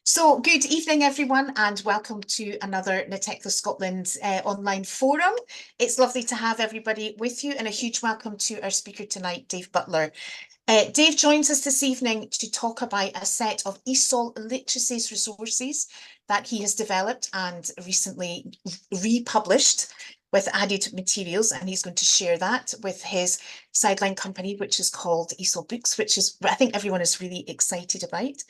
So, good evening, everyone, and welcome to another Natechla Scotland online forum. It's lovely to have everybody with you, and a huge welcome to our speaker tonight, Dave Butler. Dave joins us this evening to talk about a set of ESOL Literacy's resources that he has developed and recently republished with added materials, and he's going to share that with his sideline company, which is called ESOL Books, which is, I think everyone is really excited about.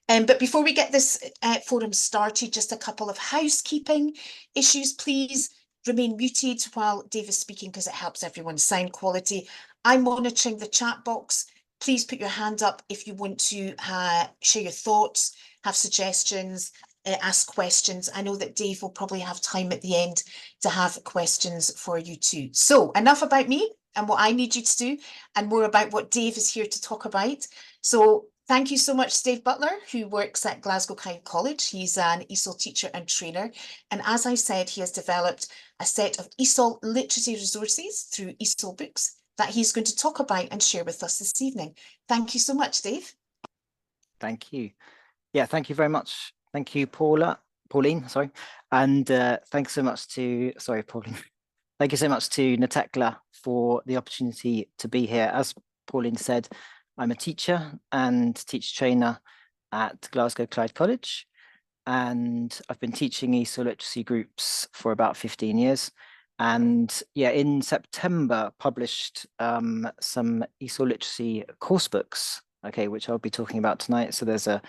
But before we get this forum started, just a couple of housekeeping issues. Please remain muted while Dave is speaking because it helps everyone's sound quality. I'm monitoring the chat box. Please put your hand up if you want to share your thoughts, have suggestions, ask questions. I know that Dave will probably have time at the end to have questions for you too. So enough about me and what I need you to do, and more about what Dave is here to talk about. So thank you so much, Dave Butler, who works at Glasgow Clyde College. He's an ESOL teacher and trainer. And as I said, he has developed a set of ESOL literacy resources through ESOL Books that he's going to talk about and share with us this evening. Thank you so much, Dave. Thank you. Yeah, thank you very much. Thank you, Pauline, sorry. And thanks so much to, sorry, Pauline. Thank you so much to Natechla for the opportunity to be here. As Pauline said, I'm a teacher and teacher trainer at Glasgow Clyde College, and I've been teaching ESOL literacy groups for about 15 years. And yeah, in September, published some ESOL literacy course books, okay, which I'll be talking about tonight. So there's a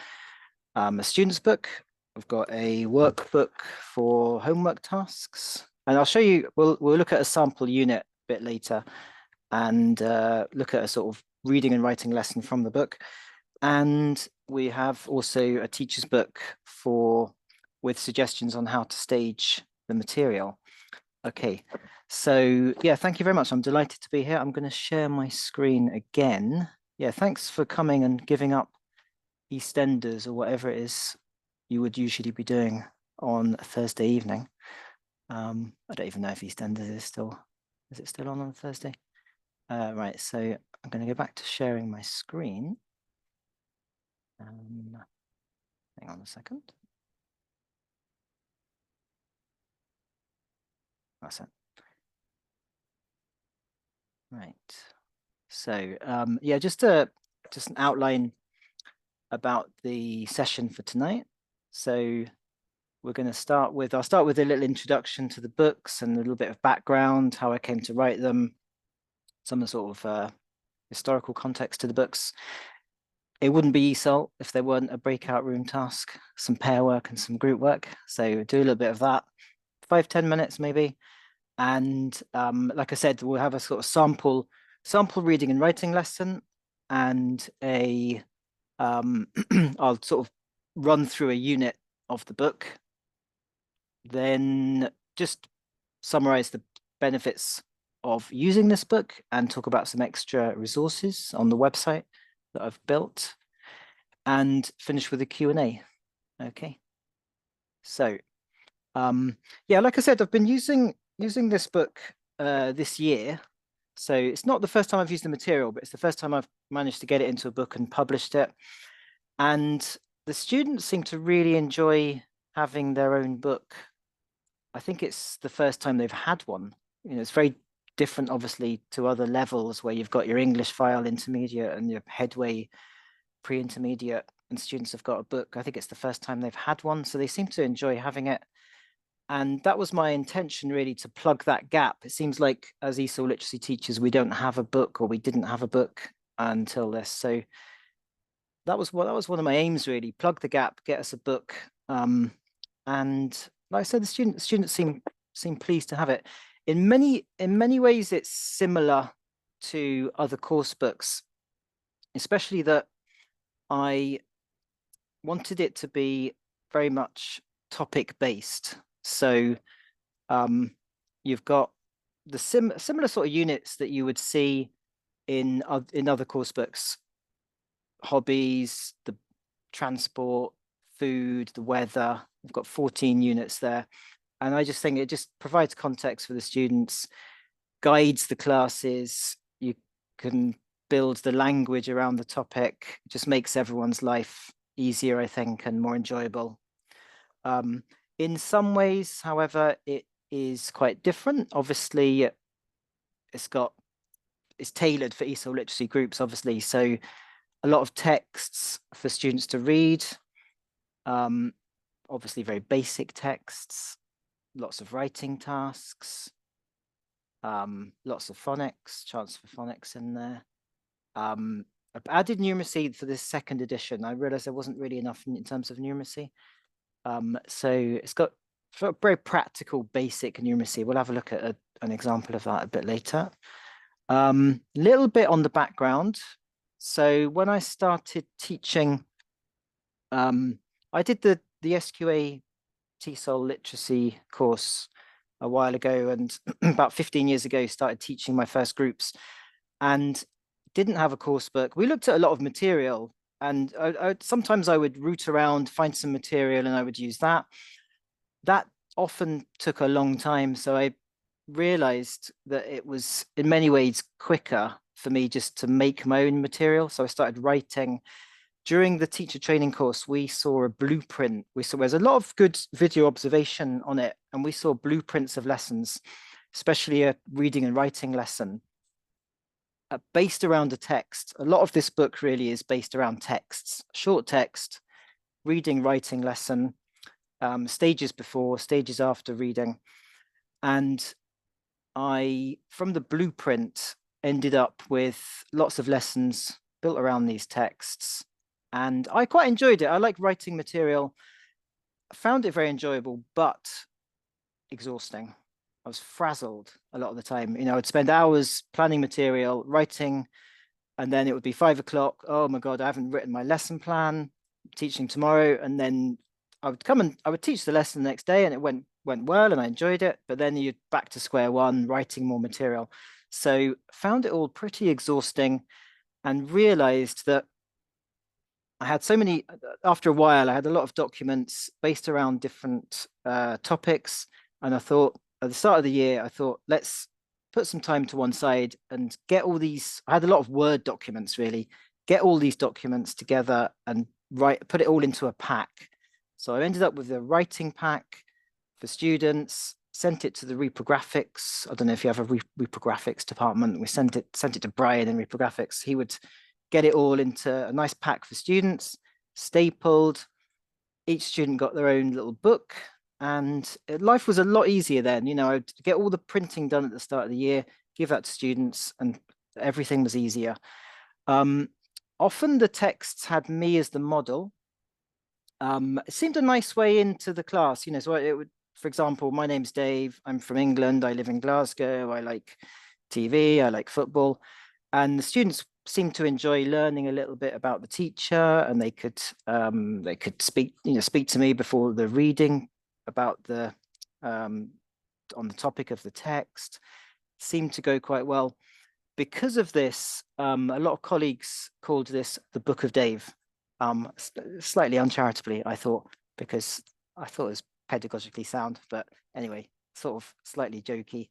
student's book. I've got a workbook for homework tasks, and I'll show you. We'll look at a sample unit a bit later, and look at a sort of reading and writing lesson from the book. And we have also a teacher's book with suggestions on how to stage the material. Okay, so yeah, thank you very much. I'm delighted to be here. I'm going to share my screen again. Yeah, thanks for coming and giving up EastEnders or whatever it is you would usually be doing on a Thursday evening. I don't even know if EastEnders is it still on Thursday? Right, so I'm going to go back to sharing my screen. Hang on a second. That's it. Right. So yeah, just an outline about the session for tonight. So we're going to start with, I'll start with a little introduction to the books and a little bit of background, how I came to write them, some sort of historical context to the books. It wouldn't be ESOL if there weren't a breakout room task, some pair work and some group work. So do a little bit of that, 5-10 minutes maybe. And like I said, we'll have a sort of sample reading and writing lesson, and I'll sort of run through a unit of the book, then just summarize the benefits of using this book and talk about some extra resources on the website that I've built, and finish with a Q&A. Okay, so yeah, like I said, I've been using this book this year. So it's not the first time I've used the material, but it's the first time I've managed to get it into a book and published it. And the students seem to really enjoy having their own book. I think it's the first time they've had one. You know, it's very different, obviously, to other levels where you've got your English file intermediate and your headway pre-intermediate, and students have got a book. I think it's the first time they've had one, so they seem to enjoy having it. And that was my intention, really, to plug that gap. It seems like as ESOL literacy teachers, we don't have a book, or we didn't have a book until this. So that was one of my aims, really, plug the gap, get us a book. And like I said, the students seem pleased to have it. In many ways, it's similar to other course books, especially that I wanted it to be very much topic based. So you've got the similar sort of units that you would see in other course books: hobbies, the transport, food, the weather. We've got 14 units there, and I just think it just provides context for the students, guides the classes. You can build the language around the topic. It just makes everyone's life easier, I think, and more enjoyable. In some ways, however, it is quite different. Obviously, it's tailored for ESOL literacy groups, obviously. So a lot of texts for students to read, obviously very basic texts, lots of writing tasks, lots of phonics, chance for phonics in there. I've added numeracy for this second edition. I realized there wasn't really enough in terms of numeracy. So it's got very practical, basic numeracy. We'll have a look at an example of that a bit later. Little bit on the background. So when I started teaching, I did the SQA ESOL Literacy course a while ago, and about 15 years ago, started teaching my first groups and didn't have a course book. We looked at a lot of material, and sometimes I would root around, find some material, and I would use that. That often took a long time. So I realized that it was in many ways quicker for me just to make my own material. So I started writing. During the teacher training course, we saw a blueprint. There's a lot of good video observation on it, and we saw blueprints of lessons, especially a reading and writing lesson based around a text. A lot of this book really is based around texts, short text, reading, writing lesson, stages before, stages after reading. And I, from the blueprint, ended up with lots of lessons built around these texts. And I quite enjoyed it. I like writing material. I found it very enjoyable, but exhausting. I was frazzled a lot of the time. You know, I'd spend hours planning material, writing, and then it would be 5 o'clock. Oh my God, I haven't written my lesson plan, teaching tomorrow. And then I would come and I would teach the lesson the next day, and it went well and I enjoyed it. But then you're back to square one, writing more material. So found it all pretty exhausting and realized that I had so many, after a while, I had a lot of documents based around different topics. And I thought, at the start of the year, I thought, let's put some time to one side and get all these. I had a lot of Word documents, really, get all these documents together and put it all into a pack. So I ended up with a writing pack for students, sent it to the reprographics. I don't know if you have a reprographics department. We sent it to Brian in reprographics. He would get it all into a nice pack for students, stapled. Each student got their own little book, and life was a lot easier then. You know, I'd get all the printing done at the start of the year, give that to students, and everything was easier. Often the texts had me as the model. It seemed a nice way into the class, you know, so it would, for example, my name's Dave, I'm from England, I live in Glasgow, I like TV, I like football. And the students seemed to enjoy learning a little bit about the teacher, and they could speak to me before the reading about the on the topic of the text. Seemed to go quite well. Because of this, a lot of colleagues called this the Book of Dave, slightly uncharitably, I thought, because I thought it was pedagogically sound, but anyway, sort of slightly jokey.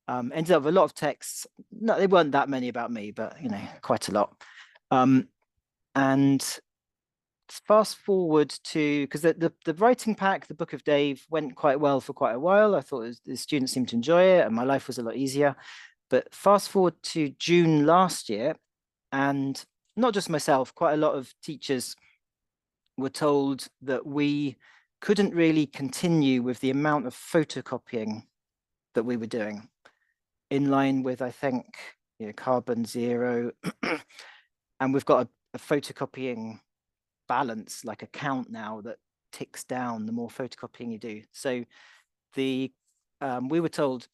Ended up with a lot of texts. No, they weren't that many about me, but you know, quite a lot. And fast forward to, because the writing pack, the Book of Dave, went quite well for quite a while. I thought the students seemed to enjoy it, and my life was a lot easier. But fast forward to June last year, and not just myself, quite a lot of teachers were told that we couldn't really continue with the amount of photocopying that we were doing, in line with, I think, you know, carbon zero. And we've got a photocopying balance, like a count now, that ticks down the more photocopying you do. So we were told,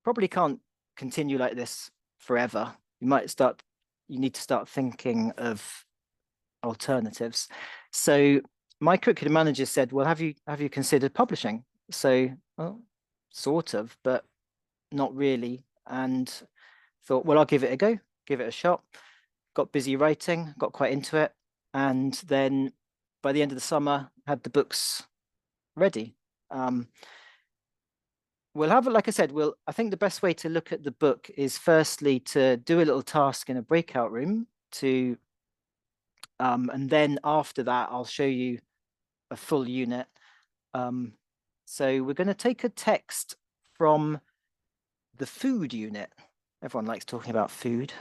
probably can't continue like this forever. You need to start thinking of alternatives. So my curriculum manager said, well, have you considered publishing? So, well, sort of, but not really. And thought, well, I'll give it a go, give it a shot. Got busy writing, got quite into it. And then by the end of the summer, had the books ready. We'll have, like I said, I think the best way to look at the book is firstly to do a little task in a breakout room to And then after that, I'll show you a full unit. So we're going to take a text from the food unit. Everyone likes talking about food.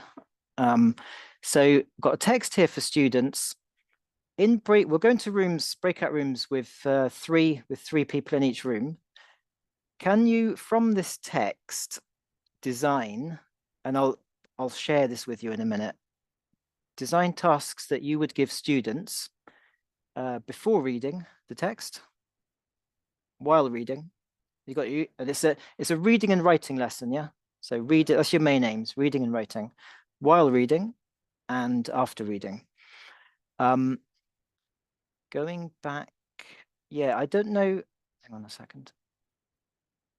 So got a text here for students. We're going to breakout rooms with three people in each room. Can you, from this text, design, and I'll share this with you in a minute, design tasks that you would give students before reading the text, while reading. And it's a reading and writing lesson, yeah? So read it, that's your main aims, reading and writing, while reading and after reading. Going back, yeah, I don't know, hang on a second.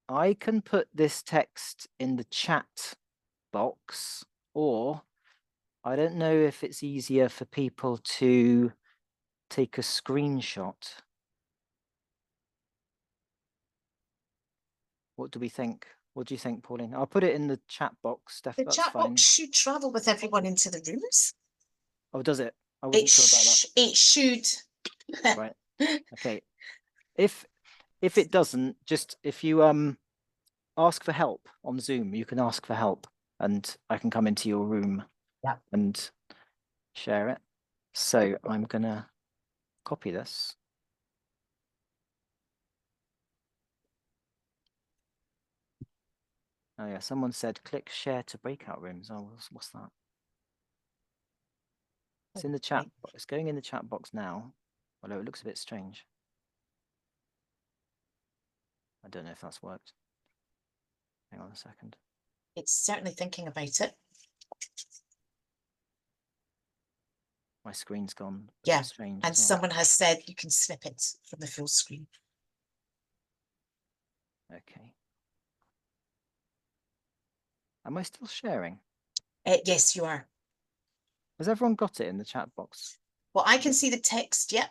I can put this text in the chat box, or I don't know if it's easier for people to take a screenshot. What do we think? What do you think, Pauline? I'll put it in the chat box, Steph. The that's chat fine. box should travel with everyone into the rooms. Oh, does it? I wasn't sure about that. It should. Right. Okay. If it doesn't, just if you ask for help on Zoom, you can ask for help, and I can come into your room and share it. So I'm gonna copy this. Oh yeah, someone said click share to breakout rooms. Oh, what's that? It's in the chat. It's going in the chat box now, although it looks a bit strange. I don't know if that's worked. Hang on a second. It's certainly thinking about it. My screen's gone. Yeah, strange. and someone has said you can snip it from the full screen. Okay. Am I still sharing? Yes, you are. Has everyone got it in the chat box? Well, I can see the text, yep.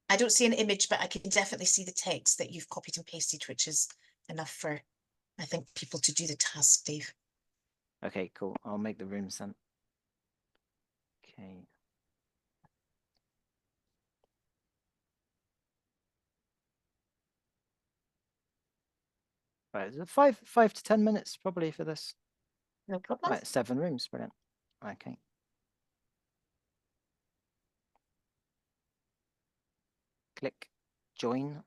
I don't see an image, but I can definitely see the text that you've copied and pasted, which is enough for, I think, people to do the task, Dave. Okay, cool. I'll make the rooms then. Okay. Right, 5 to 10 minutes probably for this. No problem. Right, 7 rooms, brilliant. Okay. Click join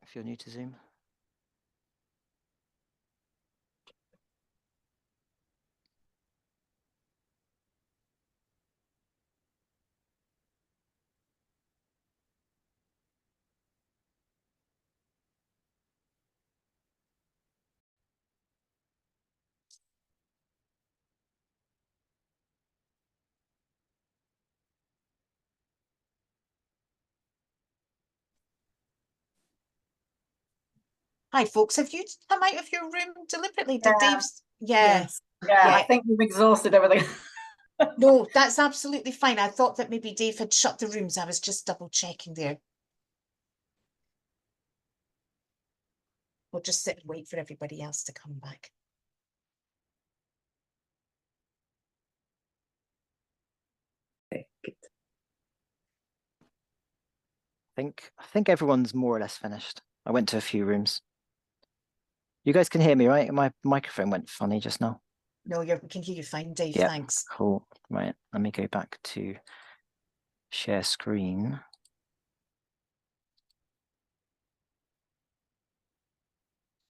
if you're new to Zoom. Hi, folks. Have you come out of your room deliberately? Did Dave's? Yeah. Yeah, I think we've exhausted everything. No, that's absolutely fine. I thought that maybe Dave had shut the rooms. I was just double checking there. We'll just sit and wait for everybody else to come back. Okay, good. I think everyone's more or less finished. I went to a few rooms. You guys can hear me, right? My microphone went funny just now. No, we can hear you fine, Dave. Yeah, thanks. Cool. Right, let me go back to share screen.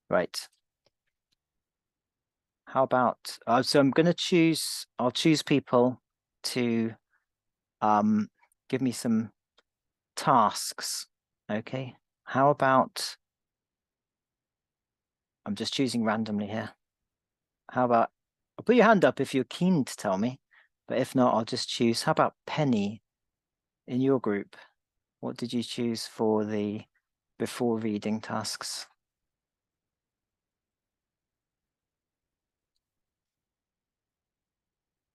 Right. How about, so I'm going to choose, I'll choose people to give me some tasks. Okay. How about, I'm just choosing randomly here. How about, I'll put your hand up if you're keen to tell me, but if not, I'll just choose. How about Penny in your group? What did you choose for the before reading tasks?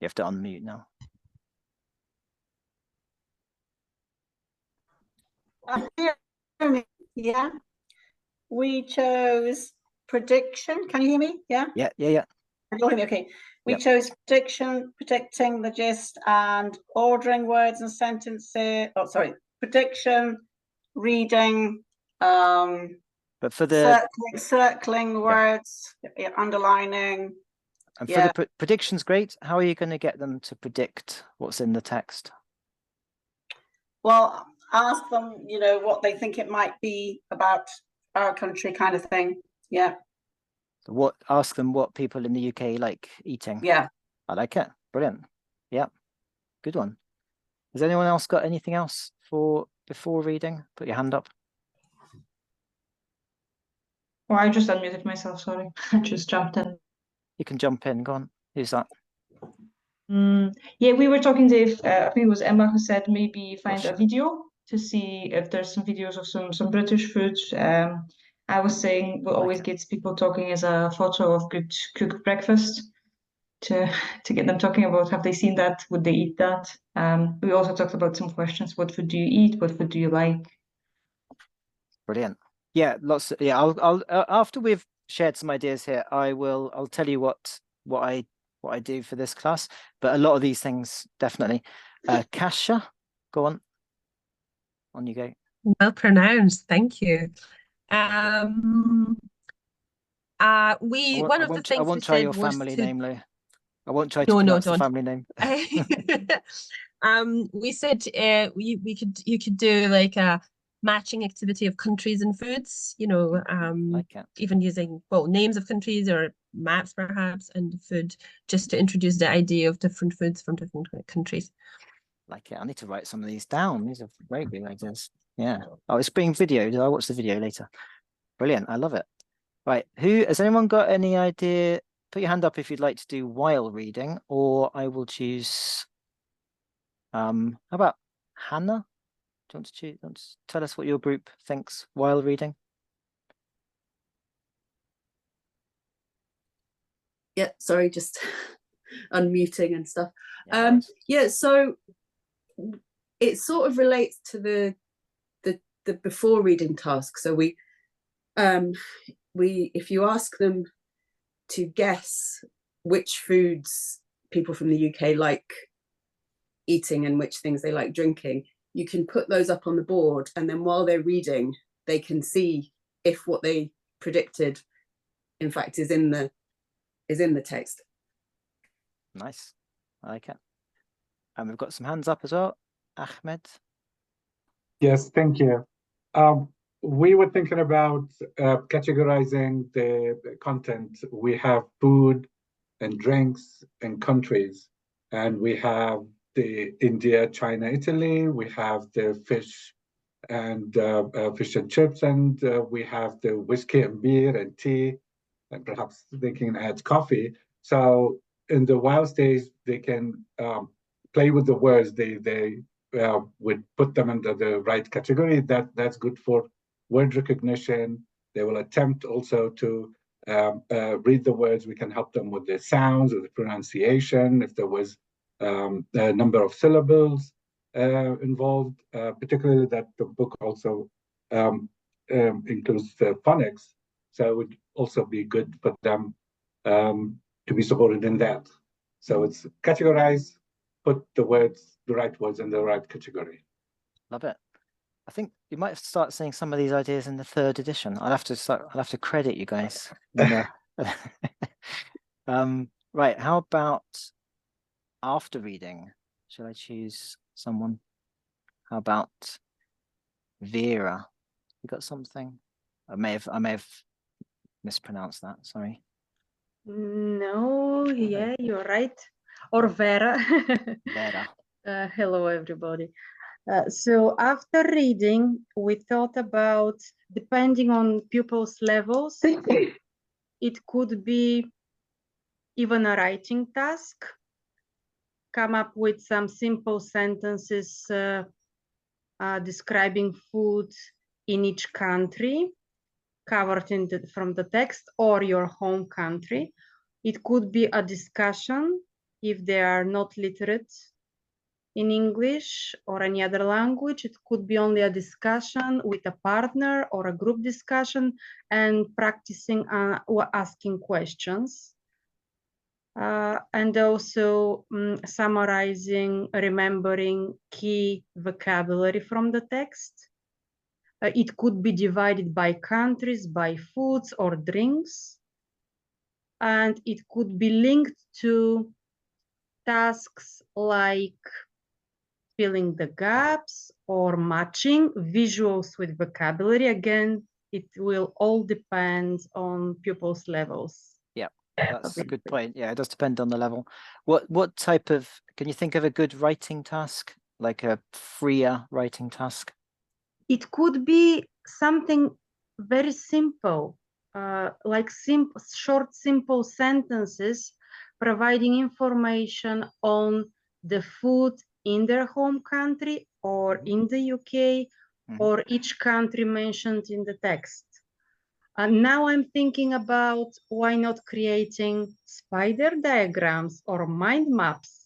You have to unmute now. Yeah, we chose prediction. Can you hear me? Yeah. Yeah. Can you hear me? Okay. We chose prediction, predicting the gist, and ordering words and sentences. Oh, sorry, prediction, reading, but for the circling words, underlining. And for the predictions, great. How are you going to get them to predict what's in the text? Well, ask them, you know, what they think it might be about our country, kind of thing. Yeah. So ask them what people in the UK like eating. Yeah. I like it. Brilliant. Yeah. Good one. Has anyone else got anything else for before reading? Put your hand up. Oh, I just unmuted myself, sorry. I just jumped in. You can jump in. Go on. Who's that? Yeah, we were talking to, I think it was Emma who said maybe find Russia. a video to see if there's some videos of some British food. I was saying what always gets people talking is a photo of good cooked breakfast to get them talking about have they seen that, would they eat that. We also talked about some questions. What food do you eat? What food do you like? Brilliant. Yeah, lots. I'll after we've shared some ideas here, I'll tell you what I do for this class. But a lot of these things definitely. Kasia, go on. On you go. Well pronounced, thank you. I won't try your family name, Lou. I won't try to pronounce the family name. We said you could do like a matching activity of countries and foods, you know, even using names of countries or maps perhaps, and food, just to introduce the idea of different foods from different countries. Like it. I need to write some of these down. These are very good ideas. Yeah. Oh, it's being videoed. I'll watch the video later. Brilliant. I love it. Right. Has anyone got any idea? Put your hand up if you'd like to do while reading, or I will choose. How about Hannah? Do you want to choose? Want to tell us what your group thinks while reading? Yeah, sorry, just unmuting and stuff. Yeah, so it sort of relates to the before reading task. So we if you ask them to guess which foods people from the UK like eating and which things they like drinking, you can put those up on the board, and then while they're reading, they can see if what they predicted, in fact, is in the text. Nice. I like it. And we've got some hands up as well. Ahmed. Yes, thank you. We were thinking about categorizing the content. We have food and drinks and countries, and we have the India, China, Italy. We have the fish and fish and chips, and we have the whiskey and beer and tea, and perhaps they can add coffee. So in the while stage, they can play with the words. They would put them under the right category. That's good for word recognition. They will attempt also to read the words. We can help them with the sounds or the pronunciation. If there was a number of syllables involved, particularly that the book also includes the phonics. So it would also be good for them to be supported in that. So it's categorize, put the right words in the right category. Love it. I think you might start seeing some of these ideas in the 3rd edition. I'll have to credit you guys. Right. How about after reading? Shall I choose someone? How about Vera? You got something? I may have mispronounced that. Sorry. No, yeah, you're right. Or Vera. Vera. Hello, everybody. So after reading, we thought about, depending on pupils' levels, it could be even a writing task. Come up with some simple sentences describing food in each country, covered from the text, or your home country. It could be a discussion if they are not literate in English or any other language. It could be only a discussion with a partner or a group discussion, and practicing or asking questions. and also summarizing, remembering key vocabulary from the text. It could be divided by countries, by foods or drinks, and it could be linked to tasks like filling the gaps or matching visuals with vocabulary. Again, it will all depend on pupils' levels. Yeah, that's a good point. Yeah, it does depend on the level. What type of, can you think of a good writing task, like a freer writing task? It could be something very simple, like short, simple sentences providing information on the food in their home country or in the UK or each country mentioned in the text. And now I'm thinking about why not creating spider diagrams or mind maps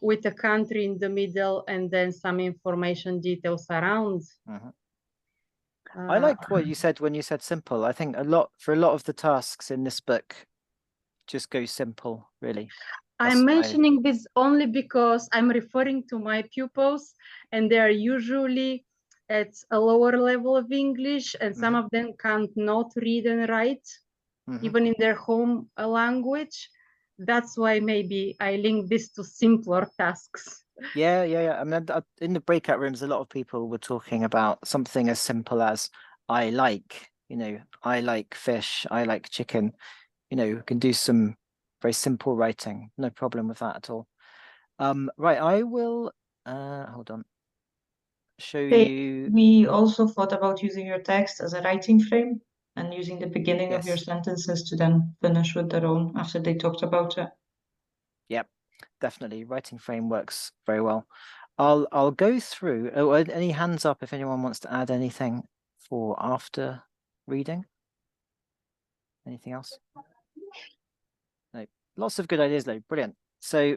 with a country in the middle and then some information details around. I like what you said when you said simple. I think for a lot of the tasks in this book just go simple, really. I'm mentioning this only because I'm referring to my pupils and they are usually at a lower level of English and some of them can't not read and write even in their home language. That's why maybe I link this to simpler tasks. Yeah. I mean, in the breakout rooms, a lot of people were talking about something as simple as I like fish, I like chicken. You can do some very simple writing, no problem with that at all. Right, I will hold on, show you. We also thought about using your text as a writing frame and using the beginning of your sentences to then finish with their own after they talked about it. Yep, definitely, writing frame works very well. I'll go through. Oh, any hands up if anyone wants to add anything for after reading? Anything else? No, lots of good ideas though. Brilliant. So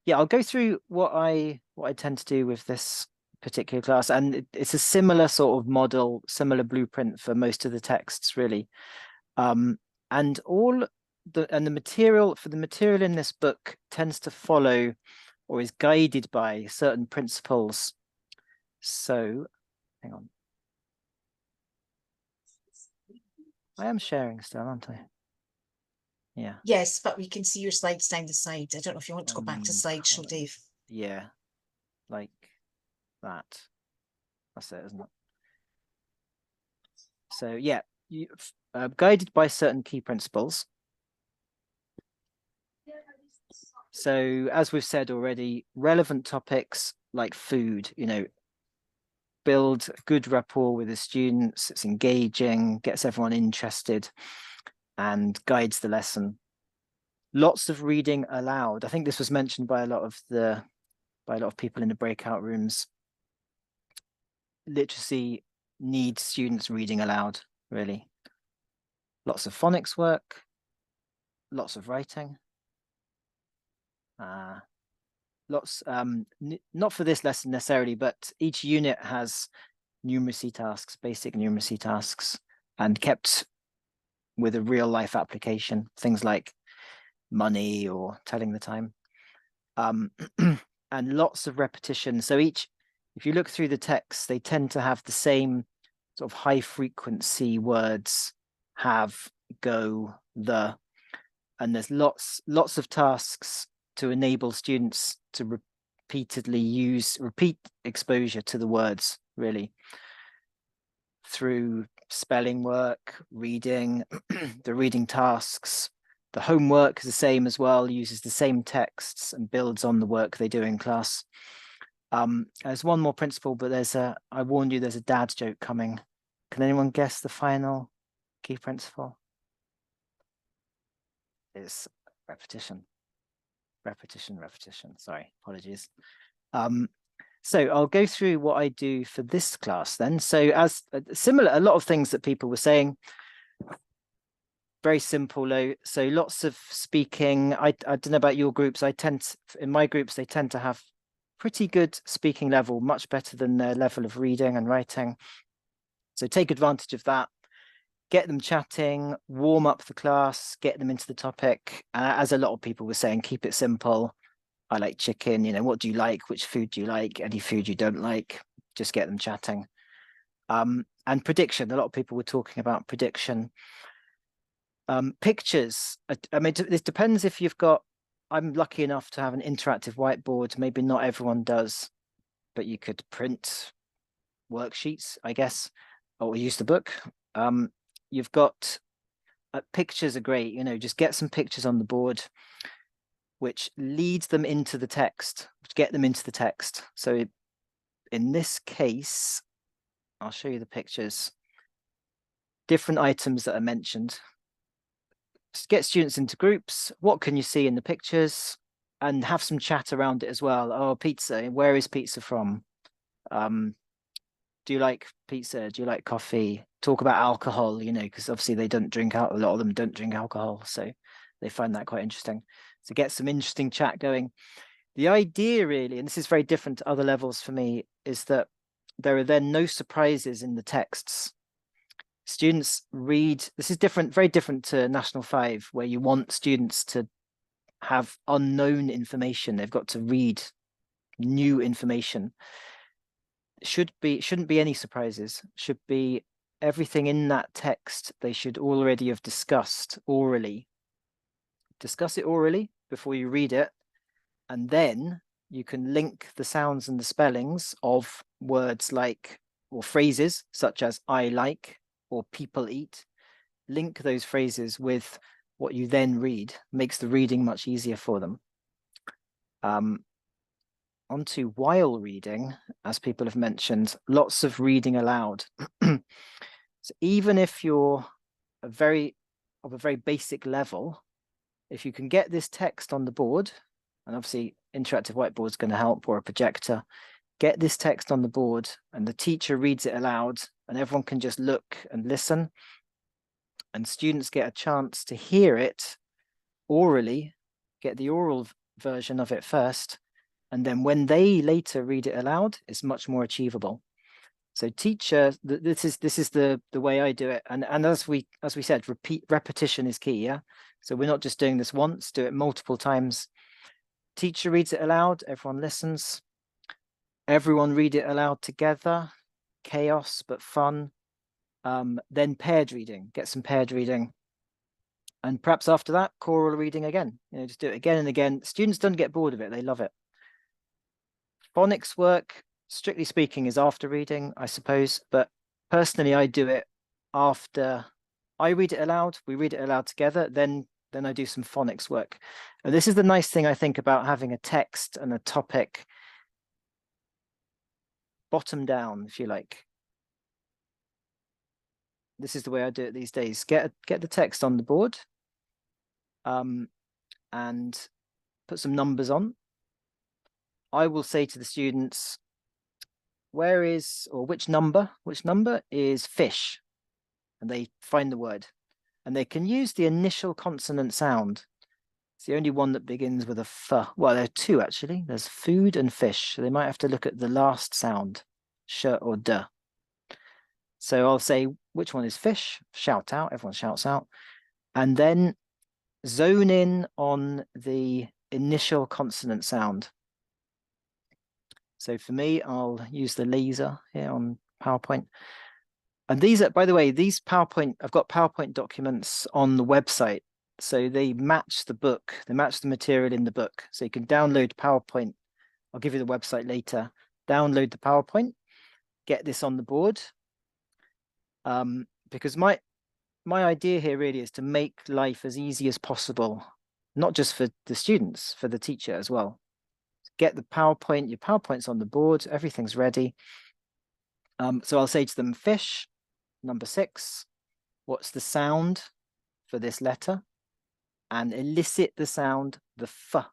yeah, I'll go through what I tend to do with this particular class, and it's a similar sort of model, similar blueprint for most of the texts, really. And the material in this book tends to follow or is guided by certain principles. So hang on, I am sharing still, aren't I? Yeah. Yes, but we can see your slides down the side. I don't know if you want to go back to slideshow, Dave. Yeah, like that. That's it, isn't it? So yeah, you guided by certain key principles. So as we've said already, relevant topics like food, build good rapport with the students. It's engaging, gets everyone interested, and guides the lesson. Lots of reading aloud. I think this was mentioned by a lot of people in the breakout rooms. Literacy needs students reading aloud, really. Lots of phonics work, lots of writing. Lots, not for this lesson necessarily, but each unit has numeracy tasks, basic numeracy tasks, and kept with a real life application, things like money or telling the time. And lots of repetition. So if you look through the text, they tend to have the same sort of high frequency words, have, go, the, and there's lots of tasks to enable students to repeat exposure to the words, really, through spelling work, reading, the reading tasks. The homework is the same as well, uses the same texts and builds on the work they do in class. There's one more principle, but I warned you, there's a dad joke coming. Can anyone guess the final key principle? It's repetition. Repetition. Sorry, apologies. So I'll go through what I do for this class then. So as similar, a lot of things that people were saying, very simple though. So lots of speaking. I don't know about your groups. In my groups, they tend to have pretty good speaking level, much better than their level of reading and writing. So take advantage of that. get them chatting, warm up the class, get them into the topic. As a lot of people were saying, keep it simple. I like chicken, you know, what do you like? Which food do you like? Any food you don't like? Just get them chatting. And prediction, a lot of people were talking about prediction. Pictures, I mean, this depends if you've got, I'm lucky enough to have an interactive whiteboard. Maybe not everyone does, but you could print worksheets, I guess, or use the book. You've got pictures are great, you know, just get some pictures on the board, which leads them into the text, get them into the text. So in this case, I'll show you the pictures, different items that are mentioned. Just get students into groups. What can you see in the pictures? And have some chat around it as well. Oh, pizza, where is pizza from? Do you like pizza? Do you like coffee? Talk about alcohol, you know, because obviously they don't drink out. A lot of them don't drink alcohol, so they find that quite interesting. So get some interesting chat going. The idea really, and this is very different to other levels for me, is that there are then no surprises in the texts. Students read, this is different, very different to National 5, where you want students to have unknown information. They've got to read new information. Shouldn't be any surprises. Should be everything in that text they should already have discussed orally. Discuss it orally before you read it, and then you can link the sounds and the spellings of words like, or phrases such as I like or people eat. Link those phrases with what you then read. Makes the reading much easier for them. Onto while reading, as people have mentioned, lots of reading aloud. So even if you're of a very basic level, if you can get this text on the board, and obviously interactive whiteboard is going to help, or a projector, get this text on the board and the teacher reads it aloud and everyone can just look and listen, and students get a chance to hear it orally, get the oral version of it first, and then when they later read it aloud, it's much more achievable. So teacher, this is the way I do it. And as we said, repetition is key, yeah? So we're not just doing this once, do it multiple times. Teacher reads it aloud, everyone listens. Everyone read it aloud together, chaos, but fun. Then paired reading, get some paired reading. And perhaps after that, choral reading again. You know, just do it again and again. Students don't get bored of it, they love it. Phonics work, strictly speaking, is after reading, I suppose, but personally I do it after I read it aloud, we read it aloud together, then I do some phonics work. And this is the nice thing I think about having a text and a topic bottom down, if you like. This is the way I do it these days. Get the text on the board and put some numbers on. I will say to the students, which number is fish? And they find the word. And they can use the initial consonant sound. It's the only one that begins with a f. Well, there are two actually. There's food and fish. So they might have to look at the last sound, sh or d. So I'll say, which one is fish? Shout out, everyone shouts out. And then zone in on the initial consonant sound. So for me, I'll use the laser here on PowerPoint. And these are, by the way, these PowerPoint, I've got PowerPoint documents on the website. So they match the book, they match the material in the book. So you can download PowerPoint. I'll give you the website later. Download the PowerPoint, get this on the board. Because my idea here really is to make life as easy as possible, not just for the students, for the teacher as well. Get the PowerPoint, your PowerPoint's on the board, everything's ready. So I'll say to them, fish, number 6, what's the sound for this letter? And elicit the sound, the f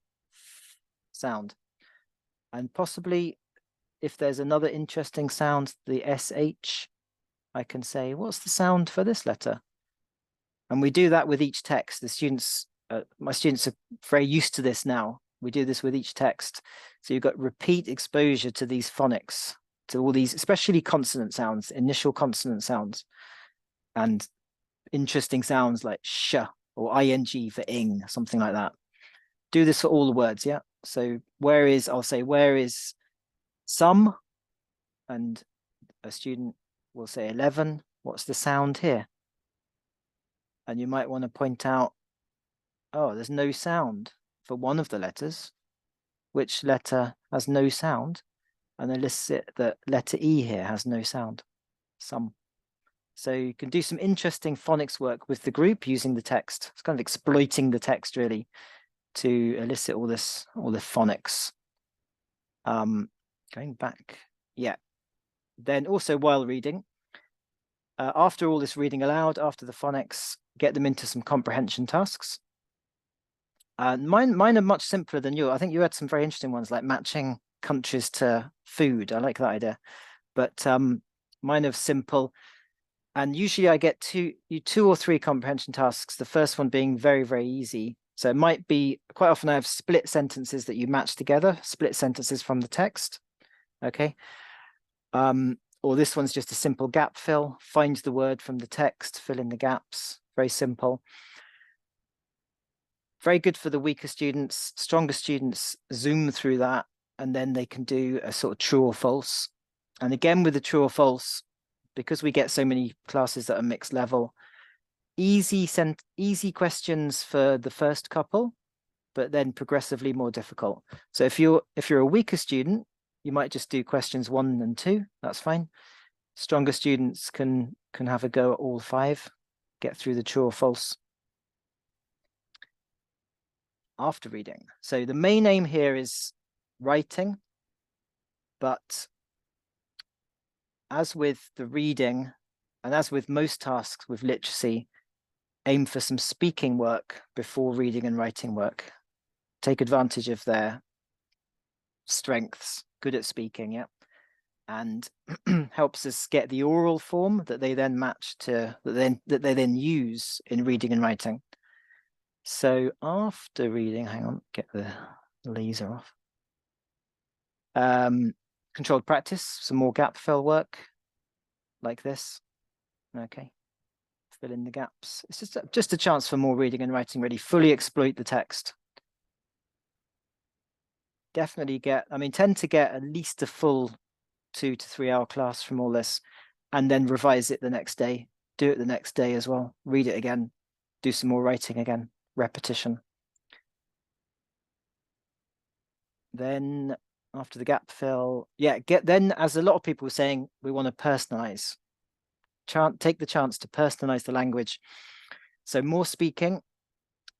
sound. And possibly, if there's another interesting sound, the sh, I can say, what's the sound for this letter? And we do that with each text. The students, my students are very used to this now. We do this with each text. So you've got repeat exposure to these phonics, to all these, especially consonant sounds, initial consonant sounds. And interesting sounds like sh or ing for ing, something like that. Do this for all the words, yeah? So I'll say, where is some? And a student will say 11. What's the sound here? And you might want to point out, oh, there's no sound for one of the letters. Which letter has no sound? And then lists it that letter E here has no sound. Some. So you can do some interesting phonics work with the group using the text. It's kind of exploiting the text really to elicit all the phonics. Going back, yeah. Then also while reading, after all this reading aloud, after the phonics, get them into some comprehension tasks. Mine are much simpler than you. I think you had some very interesting ones like matching countries to food. I like that idea. But mine are simple. And usually I get two or three comprehension tasks, the first one being very, very easy. So it might be, quite often I have split sentences that you match together, split sentences from the text, okay? Or this one's just a simple gap fill, find the word from the text, fill in the gaps, very simple. Very good for the weaker students. Stronger students zoom through that and then they can do a sort of true or false. And again, with the true or false, because we get so many classes that are mixed level, easy questions for the first couple, but then progressively more difficult. So if you're a weaker student, you might just do questions 1 and 2. That's fine. Stronger students can have a go at all 5, get through the true or false after reading. So the main aim here is writing, but as with the reading, and as with most tasks with literacy, aim for some speaking work before reading and writing work. Take advantage of their strengths, good at speaking, yeah, and helps us get the oral form that they then match to, that they then use in reading and writing. So after reading, hang on, get the laser off. Controlled practice, some more gap fill work like this. Okay, fill in the gaps. It's just a chance for more reading and writing, really fully exploit the text. Definitely tend to get at least a full 2 to 3 hour class from all this, and then revise it the next day. Do it the next day as well. Read it again, do some more writing again, repetition. Then after the gap fill, yeah, then as a lot of people were saying, we want to personalize. Take the chance to personalize the language. So more speaking.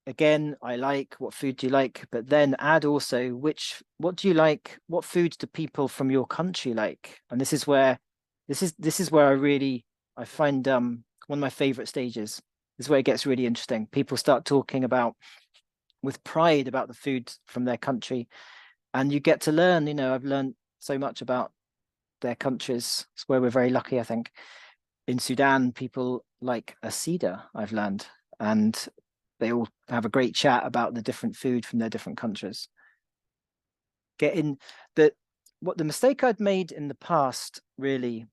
Again, I like, what food do you like? But then add also, what do you like? What foods do people from your country like? And this is where I find one of my favorite stages. This is where it gets really interesting. People start talking with pride about the food from their country. And you get to learn, I've learned so much about their countries. It's where we're very lucky, I think. In Sudan, people like a cedar, I've learned, and they all have a great chat about the different food from their different countries. The mistake I'd made in the past really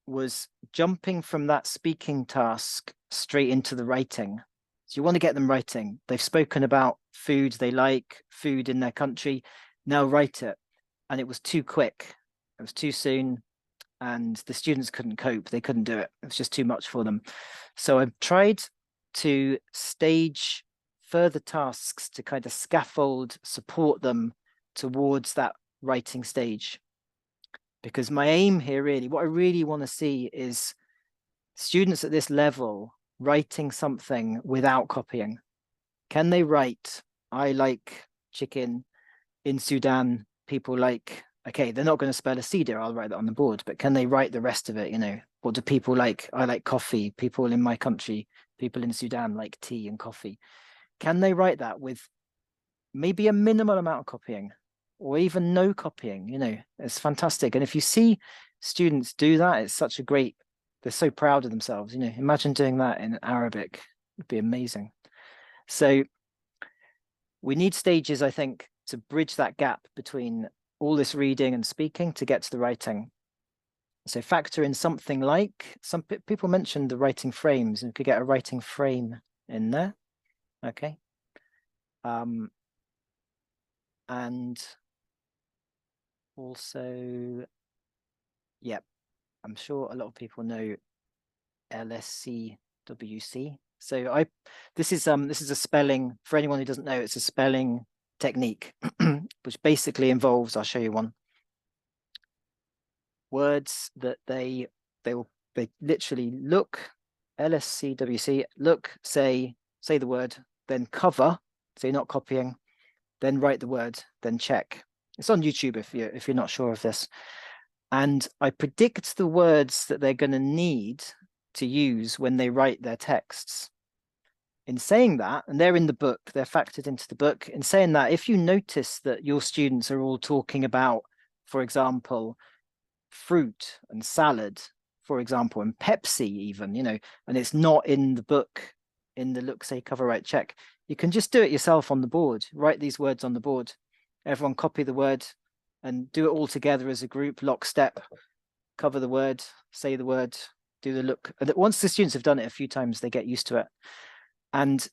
was jumping from that speaking task straight into the writing. So you want to get them writing. They've spoken about food they like, food in their country. Now write it. And it was too quick. It was too soon. And the students couldn't cope. They couldn't do it. It was just too much for them. So I tried to stage further tasks to kind of scaffold, support them towards that writing stage. Because my aim here really, what I really want to see is students at this level writing something without copying. Can they write, I like chicken, in Sudan, people like, okay, they're not going to spell a cedar, I'll write that on the board, but can they write the rest of it? What do people like? I like coffee. People in my country, people in Sudan like tea and coffee. Can they write that with maybe a minimal amount of copying or even no copying? It's fantastic. And if you see students do that, it's such a great, they're so proud of themselves. Imagine doing that in Arabic, it'd be amazing. So we need stages, I think, to bridge that gap between all this reading and speaking to get to the writing. So factor in something like, some people mentioned the writing frames, and we could get a writing frame in there. Okay. And also, yep, I'm sure a lot of people know LSCWC. So this is a spelling, for anyone who doesn't know, it's a spelling technique, which basically involves, I'll show you one, words that they literally look, LSCWC, look, say the word, then cover, so you're not copying, then write the word, then check. It's on YouTube if you're not sure of this. And I predict the words that they're going to need to use when they write their texts. In saying that, and they're in the book, they're factored into the book, in saying that, if you notice that your students are all talking about, for example, fruit and salad, for example, and Pepsi even, and it's not in the book, in the look, say, cover, write, check, you can just do it yourself on the board, write these words on the board, everyone copy the word and do it all together as a group, lockstep, cover the word, say the word, do the look. And once the students have done it a few times, they get used to it. And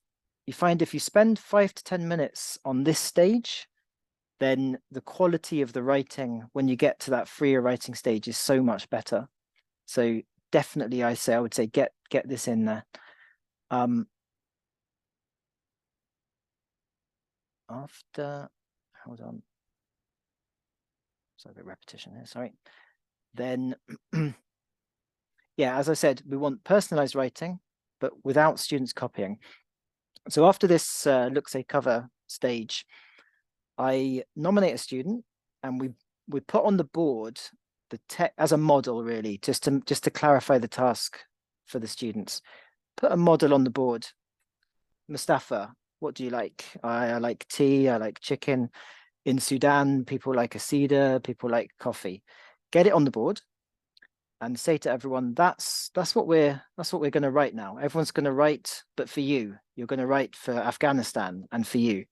you find if you spend 5 to 10 minutes on this stage, then the quality of the writing when you get to that freer writing stage is so much better. So definitely I would say get this in there. After, hold on. So a bit repetition here, sorry. Then, yeah, as I said, we want personalized writing, but without students copying. So after this look, say, cover stage, I nominate a student and we put on the board the text as a model, really, just to clarify the task for the students. Put a model on the board. Mustafa, what do you like? I like tea, I like chicken. In Sudan, people like asida, people like coffee. Get it on the board and say to everyone, that's what we're going to write now. Everyone's going to write, but for you. You're going to write for Afghanistan and for you.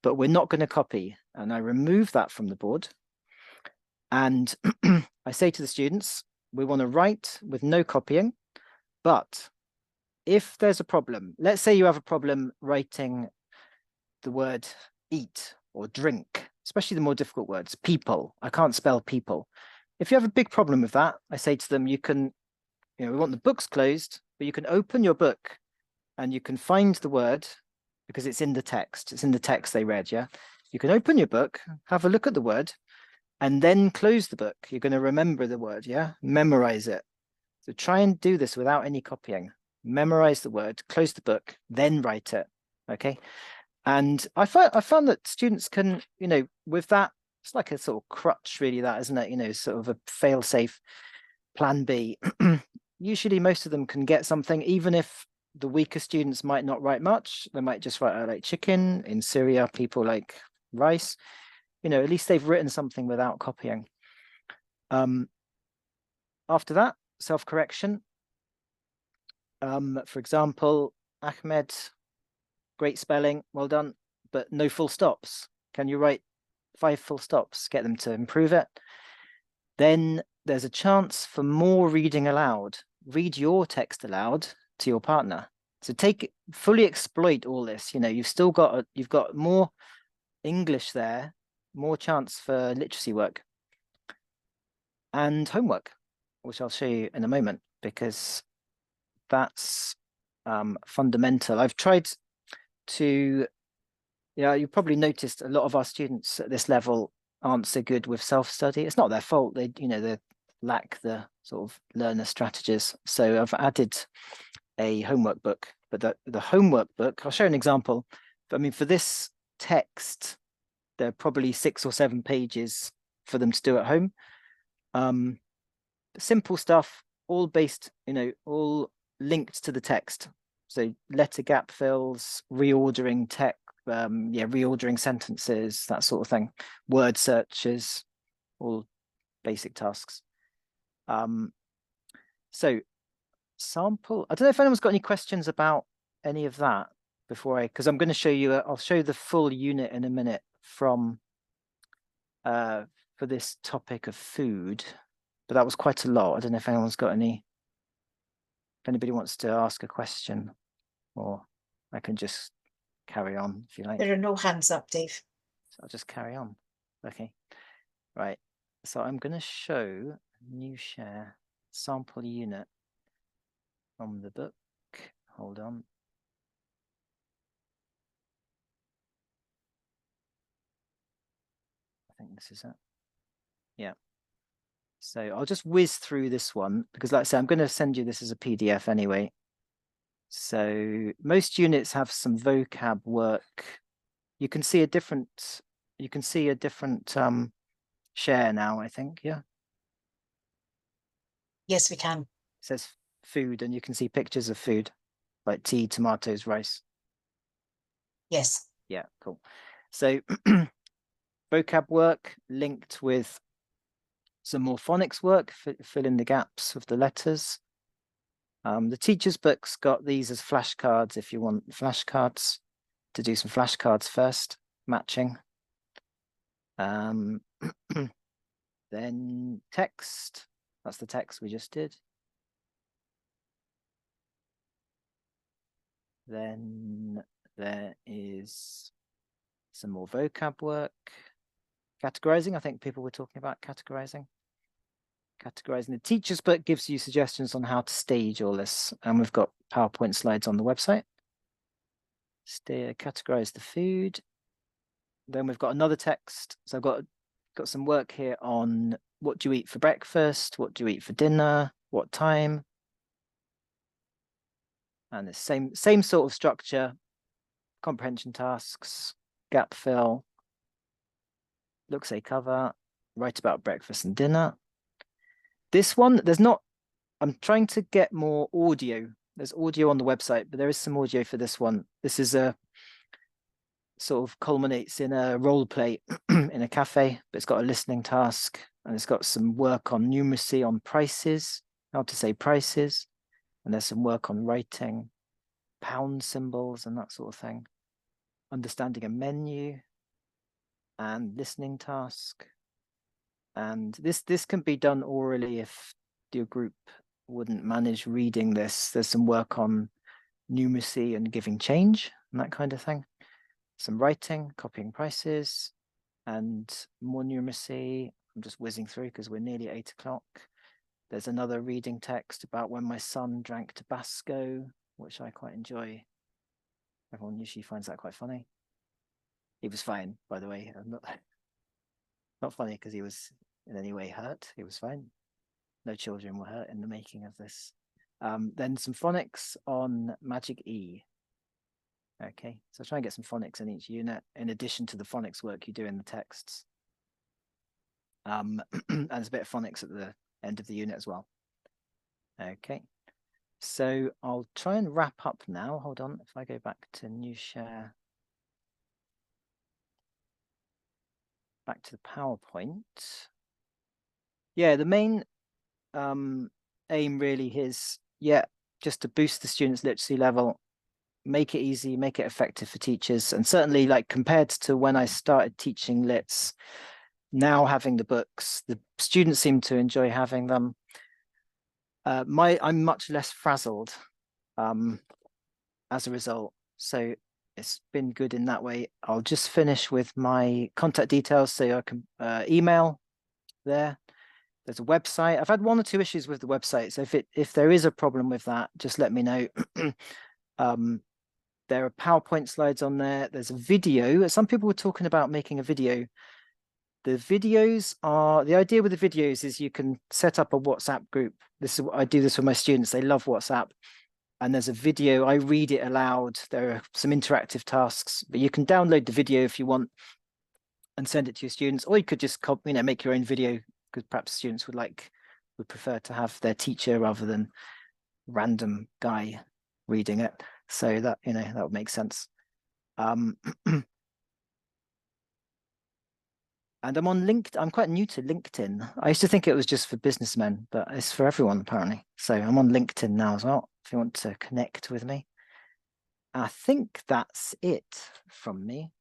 But we're not going to copy. And I remove that from the board. And I say to the students, we want to write with no copying. But if there's a problem, let's say you have a problem writing the word eat or drink, especially the more difficult words, people. I can't spell people. If you have a big problem with that, I say to them, you can, we want the books closed, but you can open your book and you can find the word because it's in the text. It's in the text they read, yeah? You can open your book, have a look at the word, and then close the book. You're going to remember the word, yeah? Memorize it. So try and do this without any copying. Memorize the word, close the book, then write it, okay? And I found that students can, with that, it's like a sort of crutch, really, that, isn't it? Sort of a fail-safe plan B. Usually most of them can get something, even if the weaker students might not write much. They might just write, I like chicken. In Syria, people like rice. At least they've written something without copying. After that, self-correction. For example, Ahmed, great spelling, well done, but no full stops. Can you write 5 full stops? Get them to improve it. Then there's a chance for more reading aloud. Read your text aloud to your partner. So fully exploit all this. You've got more English there, more chance for literacy work. And homework, which I'll show you in a moment, because that's fundamental. I've tried to, you probably noticed a lot of our students at this level aren't so good with self-study. It's not their fault. They lack the sort of learner strategies. So I've added a homework book, but the homework book, I'll show an example. I mean, for this text, there are probably 6 or 7 pages for them to do at home. Simple stuff, all based, all linked to the text. So letter gap fills, reordering text, reordering sentences, that sort of thing. Word searches, all basic tasks. So sample, I don't know if anyone's got any questions about any of that before because I'm going to show you, I'll show the full unit in a minute from, for this topic of food. but that was quite a lot. I don't know if anyone's got any, if anybody wants to ask a question, or I can just carry on if you like. There are no hands up, Dave. So I'll just carry on. Okay, right. So I'm going to show new share sample unit from the book. Hold on. I think this is it. Yeah. So I'll just whiz through this one because, like I said, I'm going to send you this as a PDF anyway. So most units have some vocab work. You can see a different. Share now, I think. Yeah. Yes, we can. It says food, and you can see pictures of food like tea, tomatoes, rice. Yes. Yeah, cool. So vocab work linked with some more phonics work, fill in the gaps of the letters. The teacher's book's got these as flashcards if you want flashcards, to do some flashcards first, matching. Then text, that's the text we just did. Then there is some more vocab work. Categorizing, I think people were talking about categorizing. Categorizing. The teacher's book gives you suggestions on how to stage all this. And we've got PowerPoint slides on the website. Categorize the food. Then we've got another text. So I've got some work here on what do you eat for breakfast? What do you eat for dinner? What time? And the same sort of structure, comprehension tasks, gap fill, look, say cover, write about breakfast and dinner. This one, I'm trying to get more audio. There's audio on the website, but there is some audio for this one. This is a sort of culminates in a role play in a cafe, but it's got a listening task, and it's got some work on numeracy, on prices, how to say prices. And there's some work on writing pound symbols and that sort of thing. Understanding a menu and listening task. And this can be done orally if your group wouldn't manage reading this. There's some work on numeracy and giving change and that kind of thing. Some writing, copying prices, and more numeracy. I'm just whizzing through because we're nearly 8 o'clock. There's another reading text about when my son drank Tabasco, which I quite enjoy. Everyone usually finds that quite funny. He was fine, by the way. Not funny because he was in any way hurt. He was fine. No children were hurt in the making of this. Then some phonics on Magic E. Okay, so try and get some phonics in each unit, in addition to the phonics work you do in the texts. And there's a bit of phonics at the end of the unit as well. Okay, so I'll try and wrap up now. Hold on, if I go back to new share. Back to the PowerPoint. Yeah, the main aim really is, just to boost the students' literacy level, make it easy, make it effective for teachers. And certainly, like, compared to when I started teaching lits, now having the books, the students seem to enjoy having them. I'm much less frazzled as a result. So it's been good in that way. I'll just finish with my contact details so I can email there. There's a website. I've had 1 or 2 issues with the website. So if there is a problem with that, just let me know. There are PowerPoint slides on there. There's a video. Some people were talking about making a video. The idea with the videos is you can set up a WhatsApp group. I do this with my students. They love WhatsApp. And there's a video. I read it aloud. There are some interactive tasks, but you can download the video if you want and send it to your students, or you could just make your own video, because perhaps students would prefer to have their teacher rather than random guy reading it. So that that would make sense. And I'm on LinkedIn. I'm quite new to LinkedIn. I used to think it was just for businessmen, but it's for everyone apparently. So I'm on LinkedIn now as well, if you want to connect with me. I think that's it from me,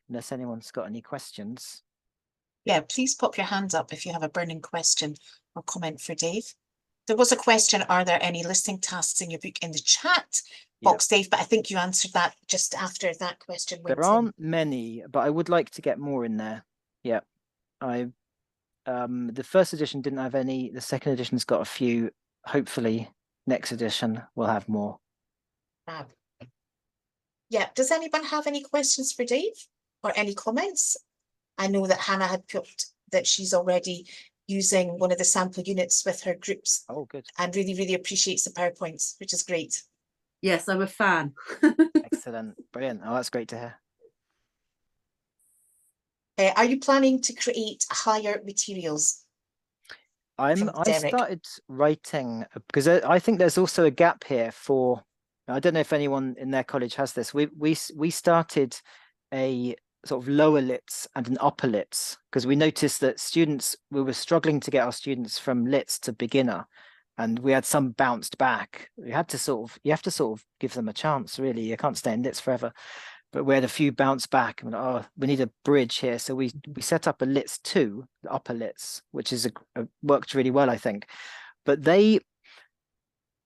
unless anyone's got any questions. Yeah, please pop your hands up if you have a burning question or comment for Dave. There was a question, are there any listening tasks in your book, in the chat box, Dave? But I think you answered that just after that question went There aren't many, but I would like to get more in there. Yeah, the first edition didn't have any. The second edition's got a few. Hopefully, next edition will have more. Yeah. Does anyone have any questions for Dave or any comments? I know that Hannah had put that she's already using one of the sample units with her groups. Oh, good. And really, really appreciates the PowerPoints, which is great. Yes, I'm a fan. Excellent. Brilliant. Oh, that's great to hear. Are you planning to create higher materials? I started writing because I think there's also a gap here for, I don't know if anyone in their college has this. We started a sort of lower lits and an upper lits because we noticed that we were struggling to get our students from lits to beginner, and we had some bounced back. You have to sort of give them a chance, really. You can't stay in lits forever. But we had a few bounce back and we need a bridge here. So we set up a lits 2, the upper lits, which is worked really well, I think. But I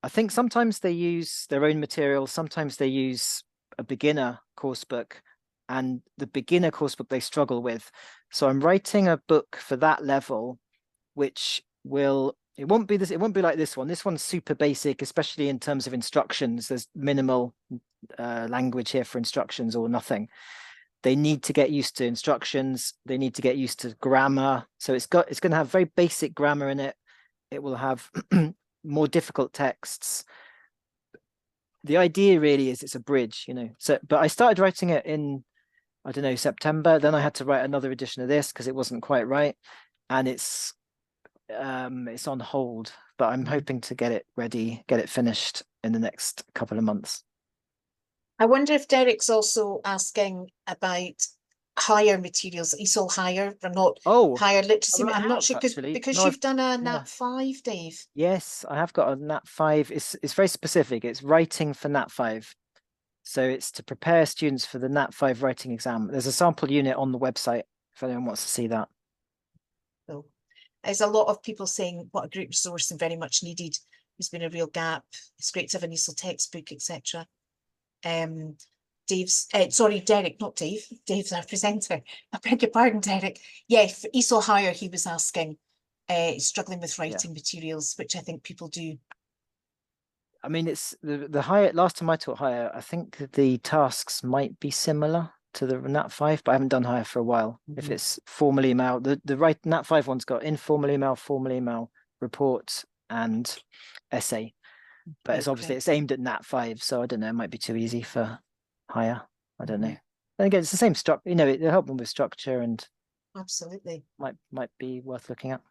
think sometimes they use their own material. Sometimes they use a beginner course book, and the beginner course book they struggle with. So I'm writing a book for that level, which it won't be like this one. This one's super basic, especially in terms of instructions. There's minimal language here for instructions or nothing. They need to get used to instructions. They need to get used to grammar. So it's going to have very basic grammar in it. It will have more difficult texts. The idea really is it's a bridge, you know. So, but I started writing it in, I don't know, September. Then I had to write another edition of this because it wasn't quite right, and it's on hold. But I'm hoping to get it ready, get it finished in the next couple of months. I wonder if Derek's also asking about higher materials, ESOL higher, or not higher literacy. I'm not sure because you've done a Nat 5, Dave. Yes, I have got a Nat 5. It's very specific. It's writing for Nat 5. So it's to prepare students for the Nat 5 writing exam. There's a sample unit on the website if anyone wants to see that. So there's a lot of people saying what a great resource and very much needed. There's been a real gap. It's great to have an ESOL textbook, etc. Derek, not Dave. Dave's our presenter. I beg your pardon, Derek. Yeah, for ESOL higher, he was asking, struggling with writing materials, which I think people do. I mean, it's the higher. Last time I taught higher, I think the tasks might be similar to the Nat 5, but I haven't done higher for a while. If it's formal email, the Nat 5 one's got informal email, formal email, report, and essay. But it's obviously it's aimed at Nat 5, so I don't know. It might be too easy for higher. I don't know. And again, it's the same structure. You know, it'll help them with structure, and absolutely might be worth looking at.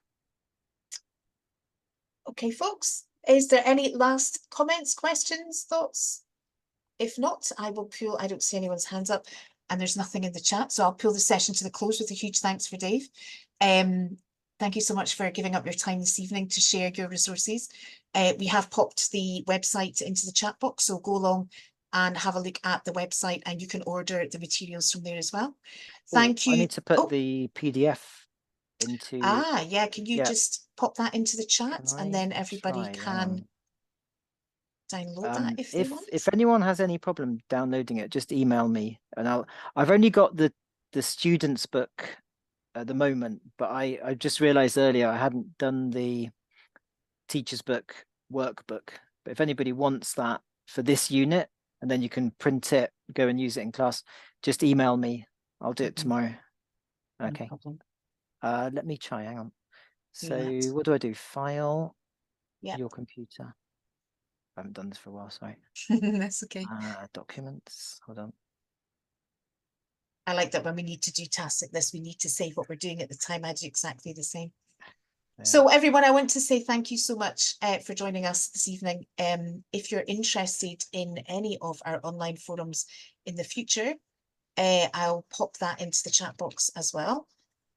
Okay, folks. Is there any last comments, questions, thoughts? If not, I will pull. I don't see anyone's hands up, and there's nothing in the chat, so I'll pull the session to the close with a huge thanks for Dave. Thank you so much for giving up your time this evening to share your resources. We have popped the website into the chat box, so go along and have a look at the website, and you can order the materials from there as well. Thank you. I need to put the PDF into. Yeah. Can you just pop that into the chat, and then everybody can download that if they want. If anyone has any problem downloading it, just email me, and I've only got the student's book at the moment, but I just realized earlier I hadn't done the teacher's book workbook. But if anybody wants that for this unit, and then you can print it, go and use it in class, just email me. I'll do it tomorrow. Okay. Let me try. Hang on. So what do I do? File. Your computer. I haven't done this for a while. Sorry. That's okay. Documents. Hold on. I like that when we need to do tasks like this, we need to say what we're doing at the time. I do exactly the same. So everyone, I want to say thank you so much for joining us this evening. If you're interested in any of our online forums in the future, I'll pop that into the chat box as well.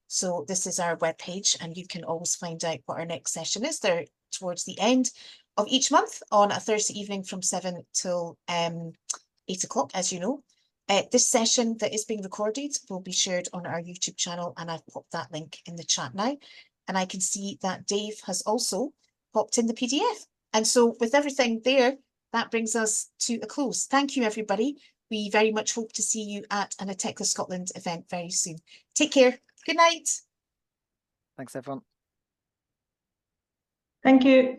So this is our webpage, and you can always find out what our next session is. They're towards the end of each month on a Thursday evening from 7 till 8 o'clock, as you know. This session that is being recorded will be shared on our YouTube channel, and I've popped that link in the chat now. And I can see that Dave has also popped in the PDF. And so with everything there, that brings us to a close. Thank you, everybody. We very much hope to see you at an Atekla Scotland event very soon. Take care. Good night. Thanks, everyone. Thank you.